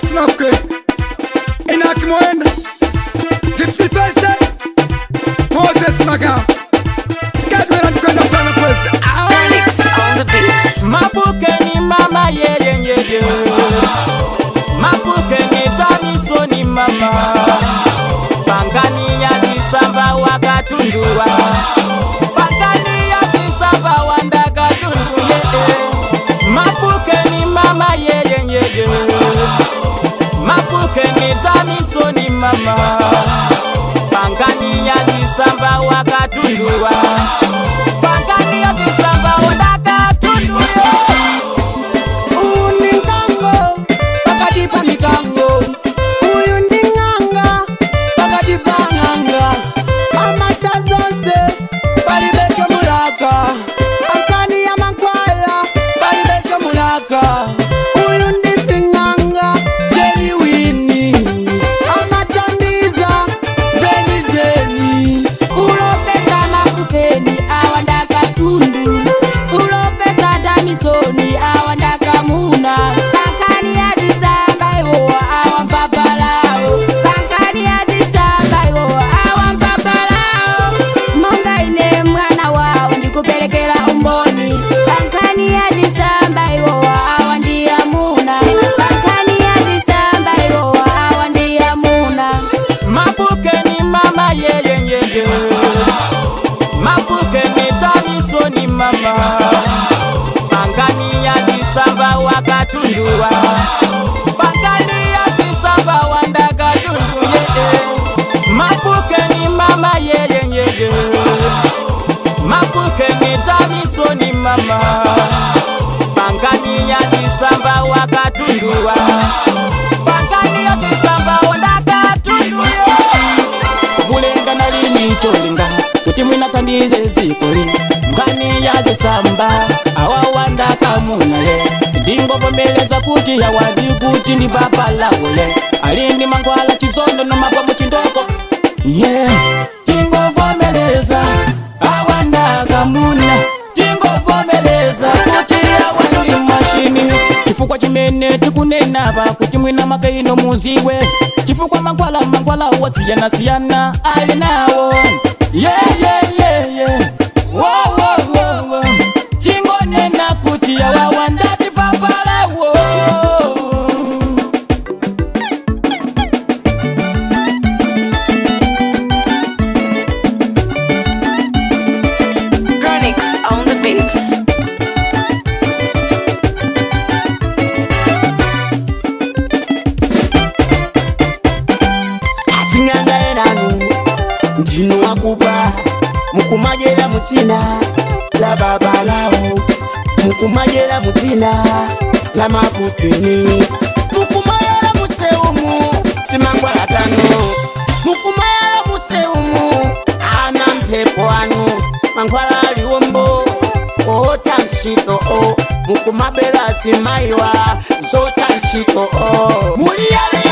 Snapke Inaki Mwenda 50 Moses Maga Kadwela Nkwenda Plana Kwezi Alex on the beats. Mapukeni mama ye Mapukeni tamisoni mama Pangani ya disamba wakatundua Pangani ya disamba wandaka tundu Mapukeni mama ye Mapukeni tamisoni mama Pangani ya disamba wakatundua Pangani ya disamba wandaka tundu Uningango pakadipa migango uyu ndinganga pakadipa nganga amata zonse palibecho mulaka ankani ya mankwala palibecho mulaka uyu ndisinganga jeni wini amatandiza zeni Ulopesa mapukeni awandaka tundu Ulopesa damisoni awandaka muna Kankani ya zisamba iwo awampabalao Kankani ya zisamba iwo awampabalao Monga ine mwana wao ndikupelekela umboni Kankani ya zisamba iwo awandia muna Kankani ya zisamba iwo awandia muna Mapukeni mama ye Mapukeni tamisoni mama Pangani ya disamba wakatundua Pangani ya disamba wandaka tundu Mapukeni mama ye Mapukeni tamisoni mama Pangani ya disamba wakatundua Pangani ya disamba wandaka tundu Kulenga nalini cholinga kuti mwina tandize zikoli Mkani ya zisamba awawanda kamuna ye Ndingovomeleza kuti yawandi kuti ndi baba lawo ye Alindi mangwala chizondo no mapa muchindoko Yeah, tingovomeleza awanda kamuna Tingovomeleza kuti yawandi mashini Chifukwa chimene tikunenaba kuti mwina makaino muziwe Chifukwa mangwala wasiyana ali nawo Yeah Wo Tingonena kuti yawawandati papalawo Alex on the beats. asinganga enanu ndino wakuba mukumajela musina la babalawo mukumajela musina la mapukeni mukumayela museumu simangwala tano mukumayela museumu ana mpepo anu mangwala liwombo ota nshito o mukumabela simaiwa zota nshito o muli yale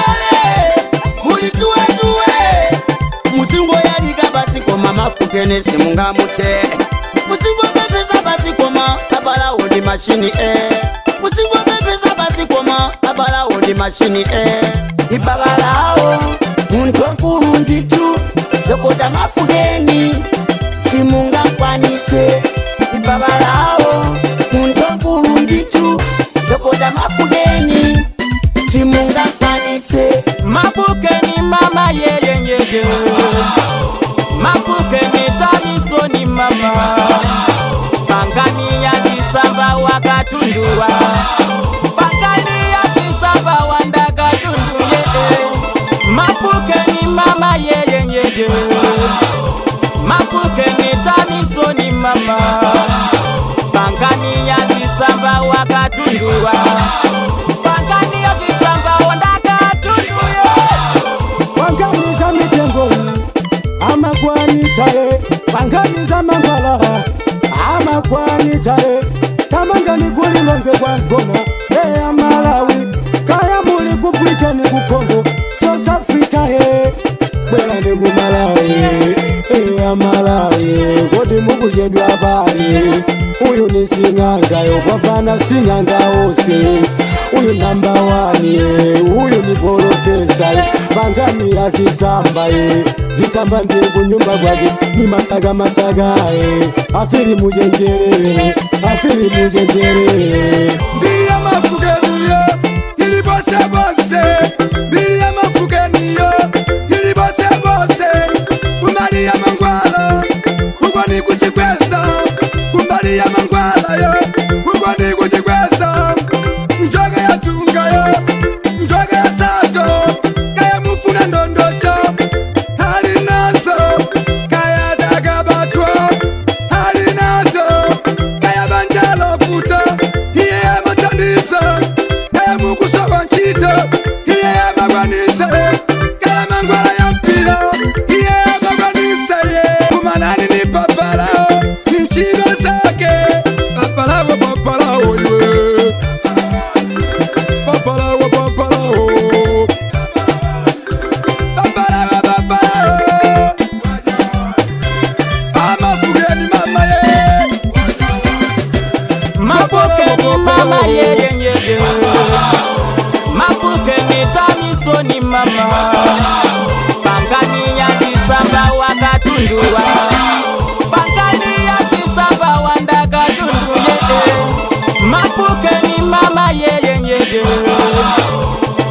muli duwe muzingo yalika basikoma mafukene simunga mute muzingo pepesa basikoma abalawo ndi mashini muzingo pepesa basikoma abalawo ndi mashini ibabalawo muntu nkulu nditu yokota mafukeni simunga kwanise ibabalawo muntu nkulu nditu yokota mafukeni simunga kwanise Mapukeni mama ye Mapukeni tamisoni mama Pangani ya disamba wakatundua Pangani ya disamba wandaka tundu Mapukeni mama ye Mapukeni tamisoni mama Pangani ya disamba wakatundua Pangani ya disamba wandaka tundu Panganiza mitengo amagwanitaye panganiza mangwala amagwanitaye tamangani kulilonge kwa nkona eya Malawi kaya muli ku Britain ku Congo South Africa bwela ndi ku Malawi eya Malawi kodi mukujedwa bali uyu ini sing'angayo kwapana sing'anga ose uyu namba 1 uyu ni profesa Pangani azisamba zitamba ndengu nyumba kwake ni masaga afiri mujenjere Bili ya mafugeniyo ili bose Bili ya mafugeniyo ili bose Kumbali ya mangwala huko ni kujikweza Kumbali ya mangwala yo huko ni kujikweza Njoge ya tunga yo njoge ya sato Kaya mufuna ndondocho hali nazo Kaya daga batwa hali nazo Kaya banjalo futa hiye ya matandiza Kaya mukusa wanchita hiye ya magwanisa Kaya mangwala ya mpira hiye ya magwanisa Kumanani ni papalao ni chino zake Papalao ywe Papalao Amafugeni mama ye Mapokeni mama ye Mapokeni tamisoni mama Pangani ya zisamba wakatundua Pangani ya zisamba wandaka tundu Mapokeni mama ye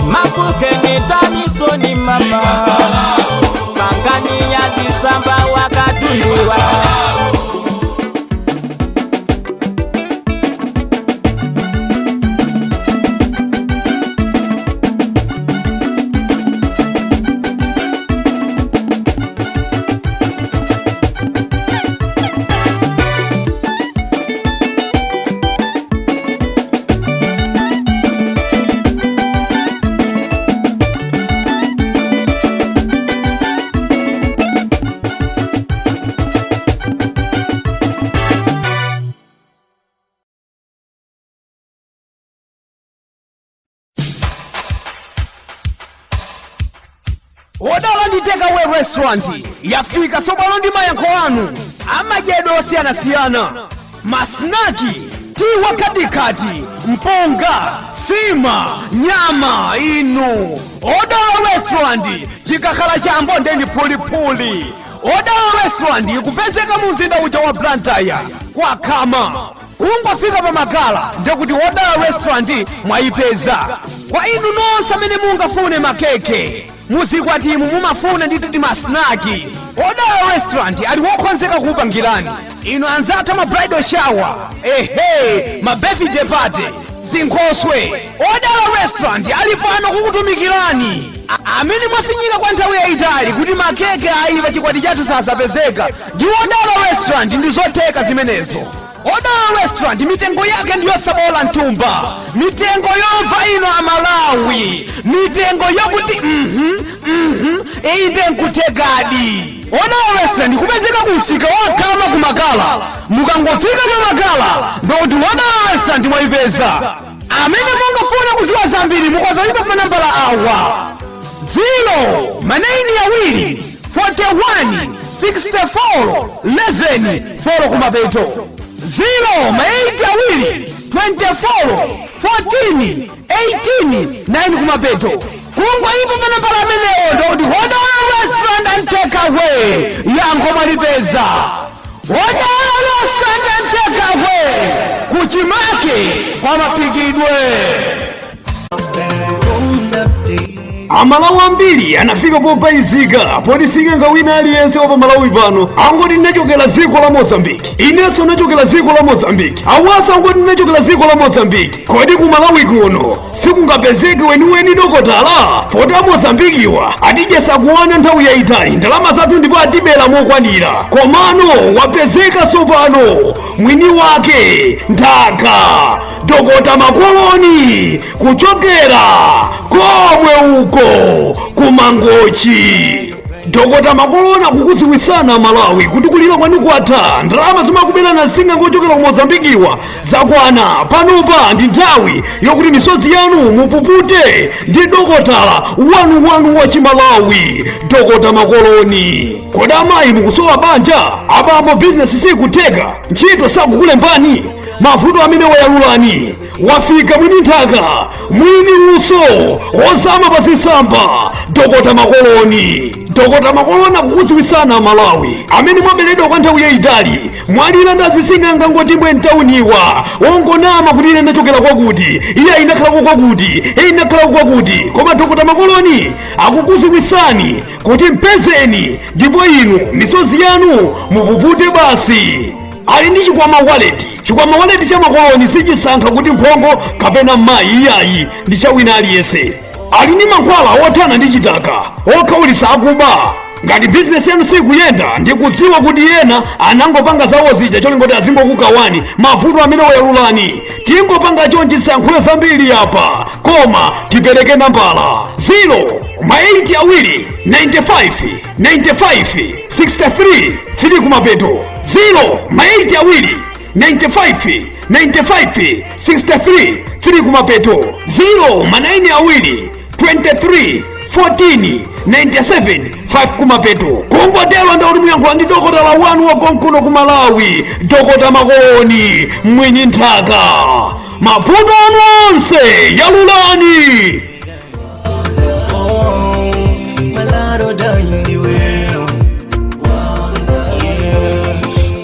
Mapokeni tamisoni mama Pangani ya zisamba wakatundua Odala ndi takeaway restaurant yafika sobalo ndi mayankho anu amadyedwe osiyanasiyana masnaki tiwa kadikati mpunga sima nyama inu Odala restaurant chikakhala chambo ndeni pulipuli Odala restaurant ikupezeka mu mzinda uja wa Blantyre kwa Khama kungofika pa Makala ndekuti Odala restaurant mwayipeza kwa inu nonse amene mungafune makeke muzikwatimu mumafuna ndituti masnaki Odala restaurant ali wokonzeka kupangirani inu anzathu ma bridal shower ma birthday party zinkhoswe Odala restaurant ali pano kukutumikirani amene mwafinyika kwa nthawi yayitali kuti makeke ayipa chikwati chathu sasapezeka ndi Odala restaurant ndi zotheka zimenezo Odala restaurant mitengo yake ndiyo sabola ntumba mitengo yomva ino amalawi mitengo yokuti inde nkutegadi Odala restaurant kupezeka kumsika wa Khama ku Makala mukangofika pa Makala ndikuti Odala restaurant mwayipeza amene mungafuna kuziwa zambiri mukwazalipa pa nambala awa 0 maneni awiri 41 64 11 4 kumapeto 0 maiti awiri 24 14 18 9 kumapeto kungwa ipo pa nambala amenewo ndikuti Odala restaurant and takeaway yankho mwalipeza Odala restaurant and takeaway kuchimake kwa mapikidwe amalawi ambiri anafika popayizika potisika ngawina aliyense wa pamalawi pano angoti ndinachokera dziko la Mozambiki inenso ndinachokera dziko la Mozambiki awasa angoti ndinachokera dziko la Mozambiki kodi ku Malawi kuno sikungapezeke weniweni dokotala poti Mozambikiwa atidyesa kuwana nthawi yayitali ndalama zathu ndipo atibera mokwanira komano wapezeka tsopano mwini wake nthaka Dokota Makoloni kuchokera komwe uko kumangochi Dokota Makoloni akukuziwisana Malawi kuti kulira kwanu kwatha ndalama zimakubera na singa ngochokera ku Mozambikiwa zakwana panopa ndi nthawi yokuti misozi yanu mupupute ndi dokotala wanu wa Chimalawi Dokota Makoloni kodi amayi mukusowa banja abambo business sikuteka ntchito sakukulembani mavuto amene wayalulani wafika mwini nthaka mwini luso ozama pa zitsamba Dokota Makoloni. Dokota Makoloni akukudziwitsani Malawi amene mwaberedwa kwa nthawi yayitali mwalira ndazising'anga ngoti mbwe mtauniwa ongonama kuti ine ndachokera kwakuti iye inakhalako kwakuti inakhalako kwakuti koma Dokota Makoloni akukudziwitsani kuti mpezeni ndipo inu misozi yanu mupupute basi. Ali ndi Chikwama wallet. Chikwama wallet cha Makoloni sichisankha kuti mphongo kapena mayi iyayi ndi cha wina aliyense. Ali ndi mankhwala othana ndi chitaka okhaulitsa akuba. Ngati bizinesi yanu sikuyenda ndi kudziwa kuti ena anangopanga zawo zija choti azingokukawani mavuto amene wayalulani, tingopanga chonchi zisankhulo zambiri apa koma tipereke nambala 0 awiri 95 63 3 kumapeto 0 awiri 95 63 3 kumapeto 0 awiri 23 14 97 5 kumapeto. Kungotero ndauri muyankhula ndi dokotala wanu wakonkuno ku Malawi, Dokota Makoloni mwini nthaka. Mavuto anu onse yalulani.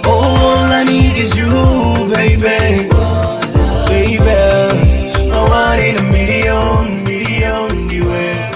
All I need is you, baby. I want in a million anywhere.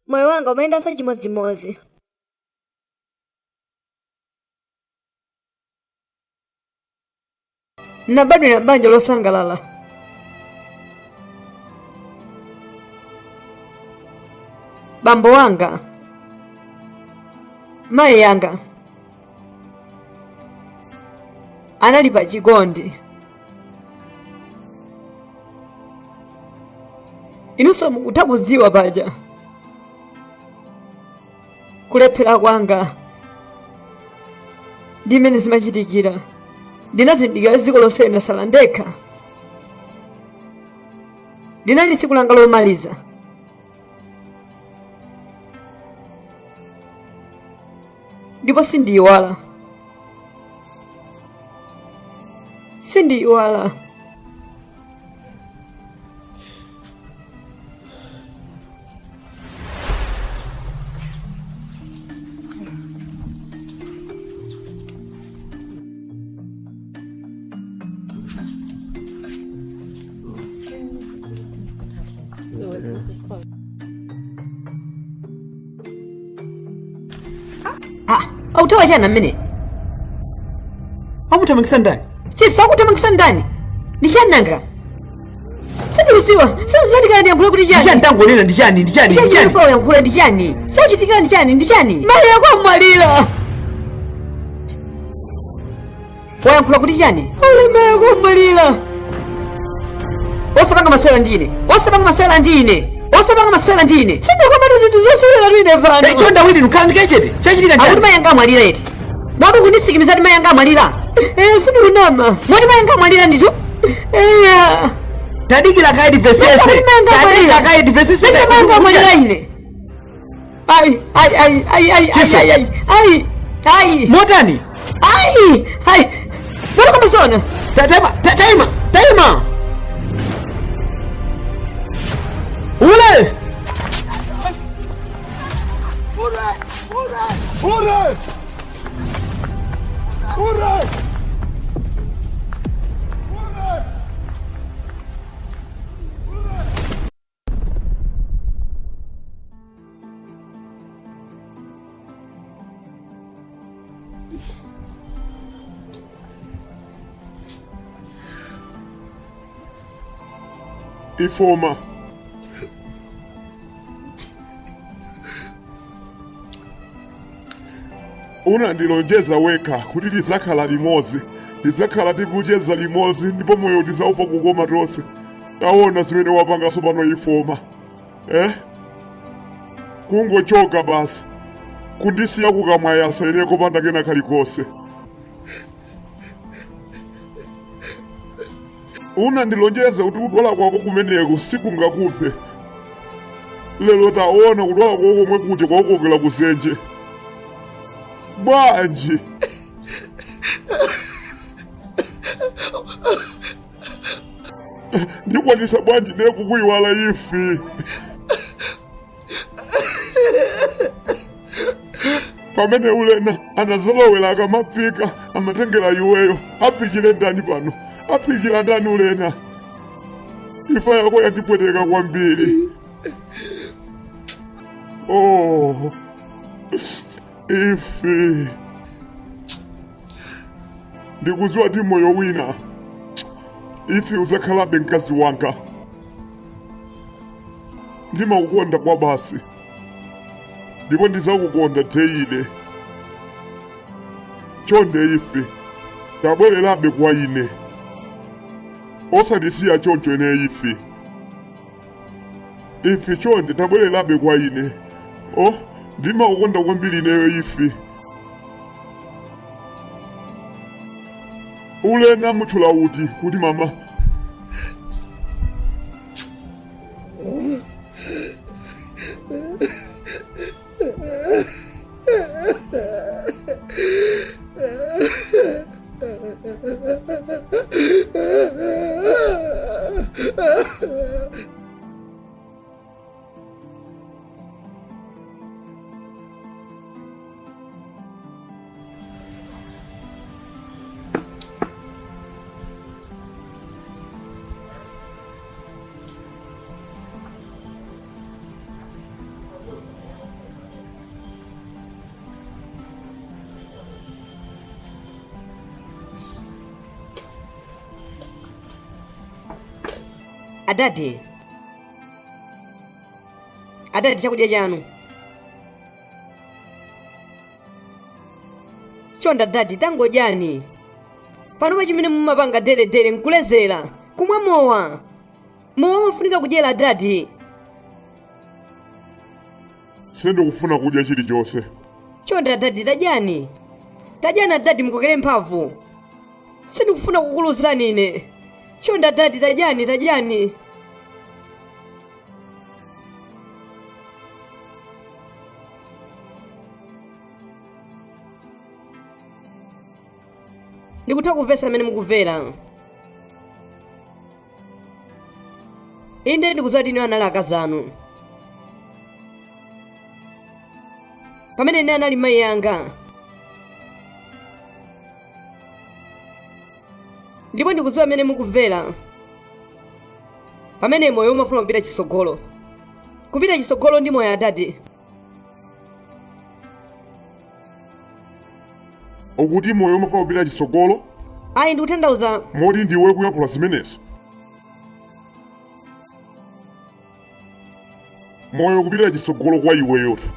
Moyo wanga umeenda sa chimozimozi. Na bado ina banja losangalala. Bambo wanga, mai yanga analipa chikondi. Inuso mukutabuziwa paja kulephera kwanga ndimene zimachitikira. Ndinazindikira dziko lonse ndasala ndekha. Linali tsiku langa lomaliza. Ndipo sindiyiwala. Autawa jana mene. Akutamangisa ndani? Chisa akutamangisa ndani? Ndichananga. Sidiusiwa. Siuzitika ndiyankhula kuti chani. Ndichantangonena ndichani. Ndichani yankhula ndichani. Siuchitika ndichani. Mali yako amwalira. Wayankhula kuti chani? Ole mali yako amwalira. Osapanga maswala ndine. Sindukamata Pano zinthu zosewera twine pano. Chonda wili nukhangike chete. Chachitika Akuti mayanga amwalira eti. Mwapo kundisikimizati mayanga amwalira. Sindikunama. Mwati mayanga amwalira ndito? Tadikila kaidi vesese. Tadikila kaidi vesese. Sasa mayanga amwalira ine. Ai. Motani. Ai. Bora kama zona. Taima. Ule. Ifoma unandilonjeza weka kuti tizakhala limodzi, tizakhala tikucheza limodzi ndipo moyo tizaupa kukoma tonse. Taona zimene wapangaso pano Ifoma, kungochoka basi kundisiya kukamwayasa ine kopanda kena kalikonse. Unandilonjeza kuti kudwala kwako kumeneko sikungakupe. Lero taona kudwala kwako komwe kuti kwakokera kuzenje. Bwanji ndikwanisa bwanji nekukuyiwala ifi. Pamene ulena anazolowera akamapika amatengera iweyo, apikire ndani pano? Apikira ndani ulena? Ifa yako yatipweteka kwambiri. Ifi ndikuziwa ti moyo wina ifi uzakhalabe mkazi wanga. Ndimakukonda kwa basi ndipo ndizakukonda teile. Chonde ifi tabwererabe kwa ine, osandisiya choncho ine ifi. Ifi chonde tabwererabe kwa ine. Ndimakukonda kwambiri ineyo ifi. Ulena mutchula uti kuti mama? Adadi chakudya chanu. Chonda dadi tangojani. Pano pachimene mumapanga dere nkulezera kumwa mowa. Mowa mafunika kudyera dadi. Sindikufuna kudya chilichonse. Chonda dadi tadyani. Tadyana dadi mukokere mphamvu. Sindikufuna kukuluzani ine. Chonda dadi tadyani. Ndikutaka kuvesa amene mukuvera. Inde ndikudziwa inu anali akazanu. Pamene ine anali mayi yanga. Ndipo ndikudziwa amene mukuvera. Pamene moyo umafuna kupita chisogolo. Kupita chisogolo ndi moyo adadi. Ukuti moyo umafuna kupita chisogolo? Ayi ndikutanthauza. Moti ndiwe kuyankhula zimenezo? Moyo kupita chisogolo kwa iweyotu,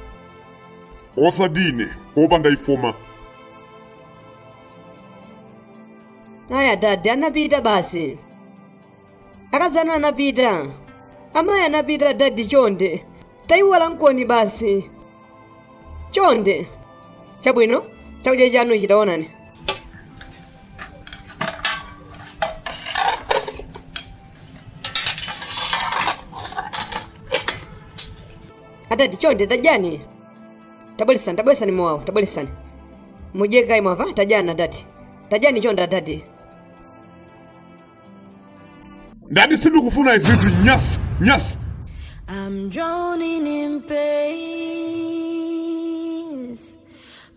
osadine opanda Ifoma. Aya dadi anapita basi. Akazana anapita. Amayi anapita dadi chonde. tayiwala nkoni basi chonde chabwino chakudya chanu chitaonani. Atati chonde tajani tabweresani mwawo tabweresani mujeka imwava tajani atati tajani chonde atati. Ndadi sindikufuna izizi nyasi. I'm drowning in pains.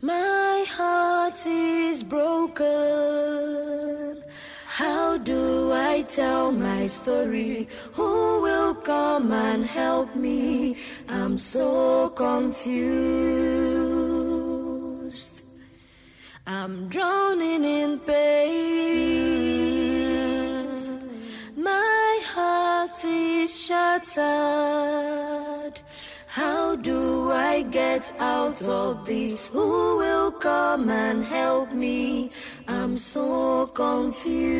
My heart is broken. How do I tell my story? Who will come and help me? I'm so confused. I'm drowning in pains. My heart is shattered. How do I get out of this? Who will come and help me? I'm so confused.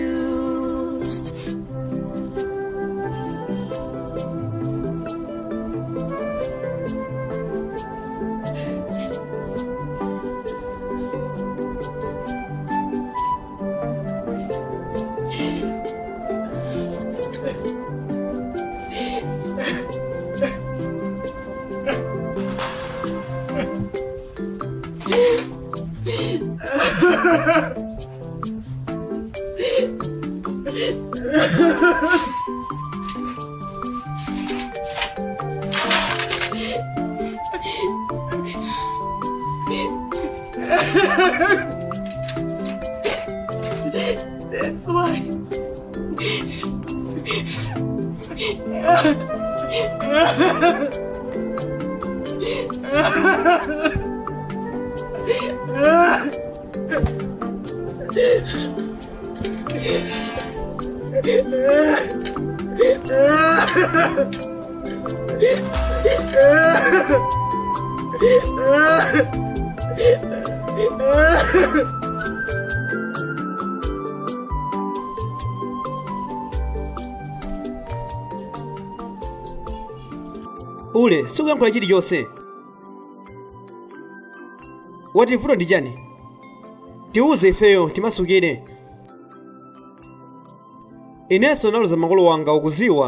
That's why. Ule sikuyankhula chilichonse. Wati vuto ndi chani? Tiuze ifeyo timasukire. Inenso naluza makolo wanga ukuziwa.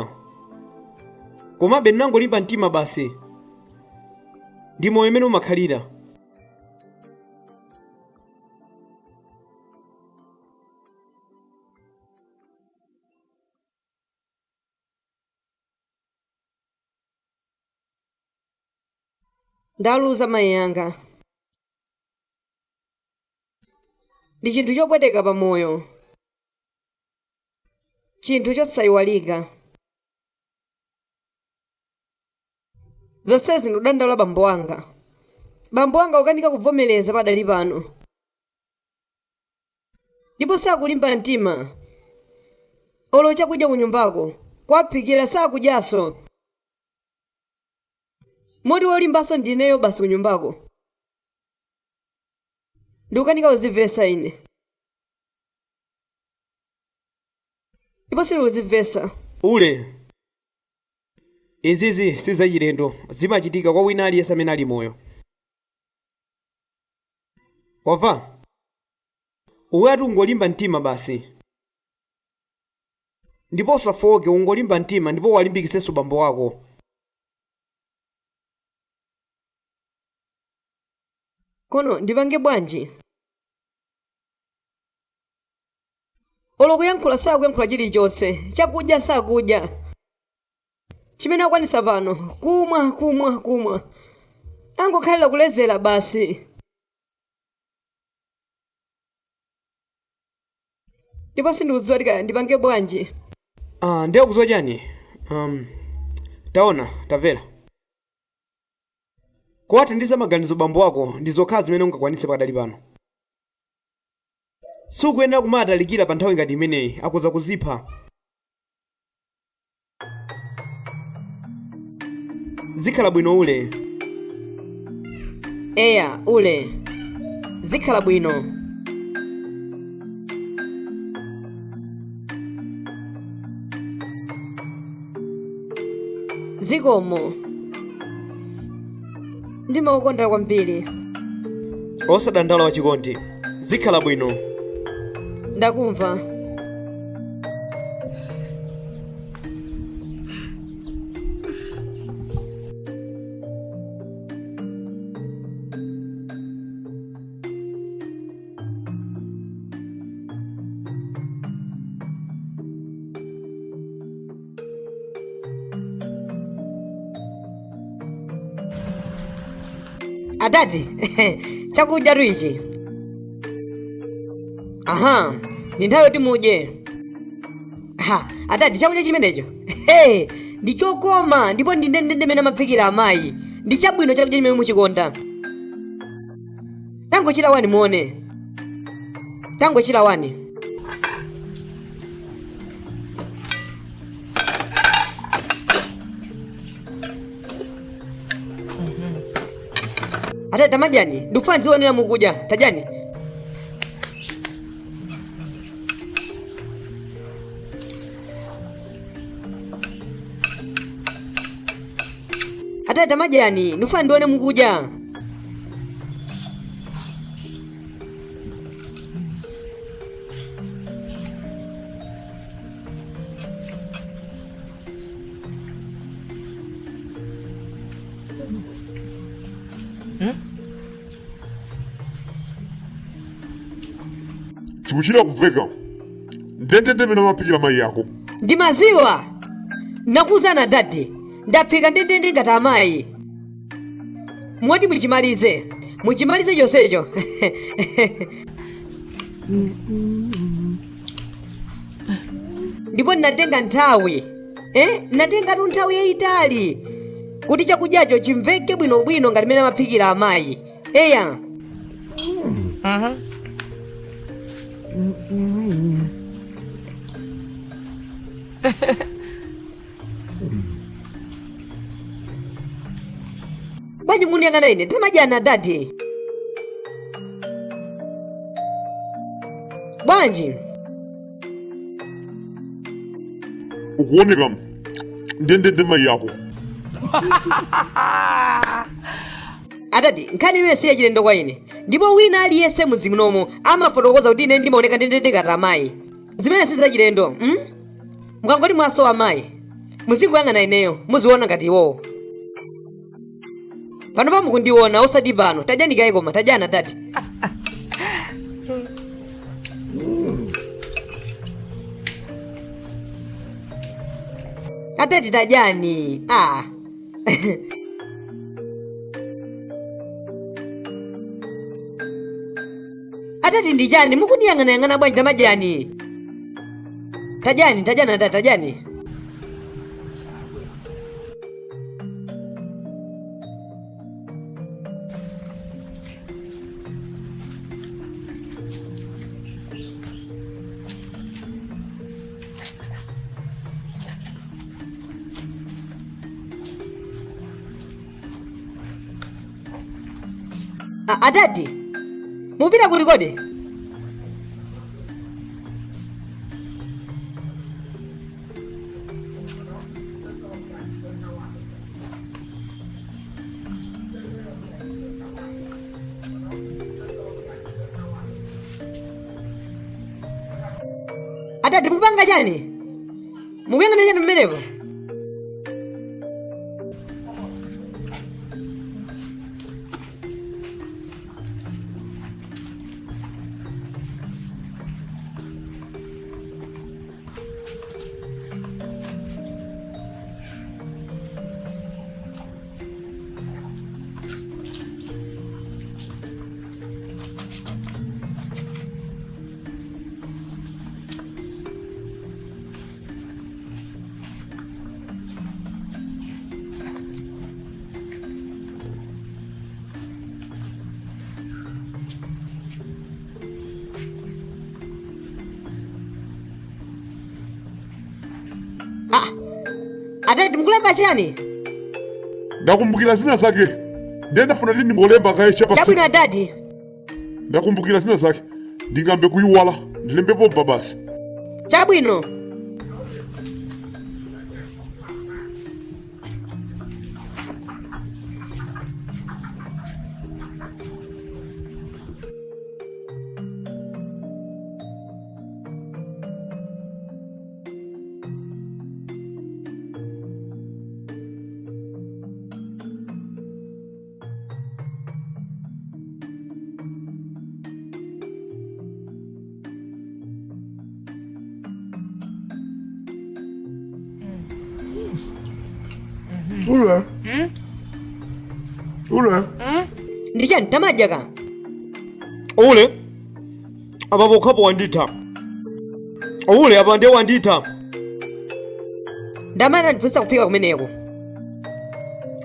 Komabe ndinangolimba mtima basi. Ndi moyo umene umakhalira. Ndaluza mayi anga. Ndi chinthu chopweteka pa moyo. Chinthu chosayiwalika. Zonsezi ndikudandaula bambo wanga. Bambo wanga ukanika kuvomereza padali pano. Ndipo sakulimba mtima. Olo chakudya ku nyumbako kwaphikira sakudyaso. Moti wolimbaso ndineyo basi ku nyumbako. Ndikukanika uzivesa ine. Ndipo sili uzivesa. Ule izizi sizachilendo zimachitika kwa wina aliyense amene ali moyo. Wava? Uwatu ungolimba mtima basi. Ndipo usafoke ungolimba mtima ndipo walimbikisenso bambo wako. Kono ndipange bwanji? Olo kuyankhula sakuyankhula chilichonse. Chakudya sakudya. Chimene akwanisa pano kumwa. Angokhalira kulezera basi. Ndipo sindikudziwa tika ndipange bwanji. Ndiye kudziwa chani? Taona, tamvera. Kuwathandiza maganizo bambo wako ndi zokha zimene ungakwanitse padali pano. Sukuyenera kumatalikira pa nthawi ngati imeneyi akuza kuzipha. Zikhala bwino Ule. Eya Ule. Zikhala bwino. Zikomo. Ndimakukonda kwambiri. Osadandaula wachikondi, zikhala bwino. Ndakumva. Adadi, chakudya ichi. Aha, ndi nthawi yoti mudye. Adadi, chakudya chimenecho ndi chokoma ndipo ndi ndende mene amaphikira amayi. Ndi chabwino chakudya chimene muchikonda. Tangochira wani muone. Tangochira wani. Ata tamajani, dufanzi wonera mukudya, tajani. Ata tamajani, dufanzi wone mukudya. Chikuchira kuveka. Ndende mene amaphikira amayi yako. Ndi maziwa. Nakuzana dadi. Ndaphika ndende ngati amayi. Mwati muchimalize. Muchimalize chonsecho. Ndipo natenga nthawi. Natenga nthawi yayitali. Kuti chakudyacho chimveke bwinobwino ngati mene amaphikira amayi. Eya. Bwanji muniyang'ana ine tamajana dadi. Bwanji ukuoneka ndende mayi yako. Adadi, nkhani imene siya chilendo kwa ine. Ndipo wina aliyense muzing'nomo amafotokoza kuti ine ndimaoneka ndende ngati amayi. Zimene si za chilendo, mukangoti mwaso amayi. Muzinguyang'ana ineyo, muziona ngati iwowo. Pano pa mukundiona osati pano, tajani kaye koma, tajana dadi. Adadi tajani, Adadi ndi chani, mukundiyang'ana bwanji tamajani. Tajani, tajana dadi, tajani. Adadi, mupita kuti kodi? Adadi, mukupanga chani? Mukuyang'ana chani mmenepo? Adadi, mukulemba chani? Ndakumbukira zina zake. Ndendafuna lini ngolemba kaye chapa. Chabwino adadi. Ndakumbukira zina zake. Ndingambe kuyiwala. Ndilembepo babasi. Chabwino. Ndichani tamadya ka? Ule apa pokhapo wanditha. Ule apa ndiye wanditha. Ndamana ndiphunzitsa kuphika kumeneko.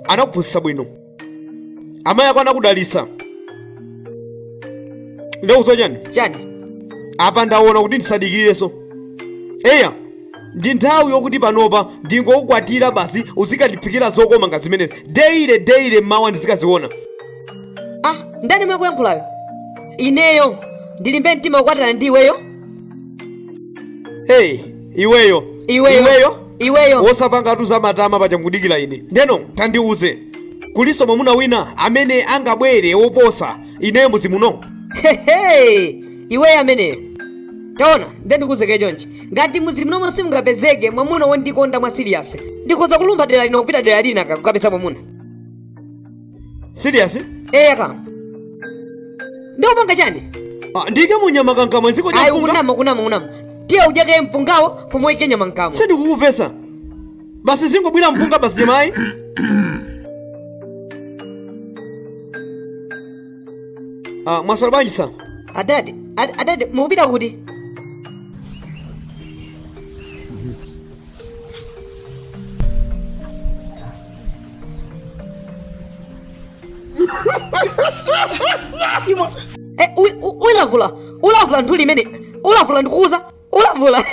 Anakuphunzitsa bwino. Amayi ako anakudalitsa. Ndikuzo chani? Chani? Apa ndaona kuti ndisadikirireso. Eya, ndi nthawi yokuti panopa ndingokukwatira basi uzikatiphikira zokoma nga zimenezi. Deire mawa ndizikaziona. Ndani mwakuyankhulayo? Ineyo ndilimbe mtima kukwatana ndi iweyo? Hey, iweyo wosapanga tuza matama paja mkudikira ine. Ndeno tandiuze kuliso mwamuna wina amene angabwere woposa ineyo muzimuno. Iweyo ameneyo taona ndikuze chonchi ngati muzimuno monse mungapezeke mwamuna wondikonda mwa serious ndikhoza kulumba dera lino kupita dera lina kukapeza mwamuna serious. Ka ndikupanga chani? Ndike munyama kankamwe ziko cha mpunga. Kunama tiye udyake mpungawo pomwe ike nyama nkamwe. Sindikukuvesa basi zingobwira mpunga basi jemayi. Mwasala banji sa? Adadi mupita kuti? Ulavula ntuli imene ulavula ndikuuza ulavula.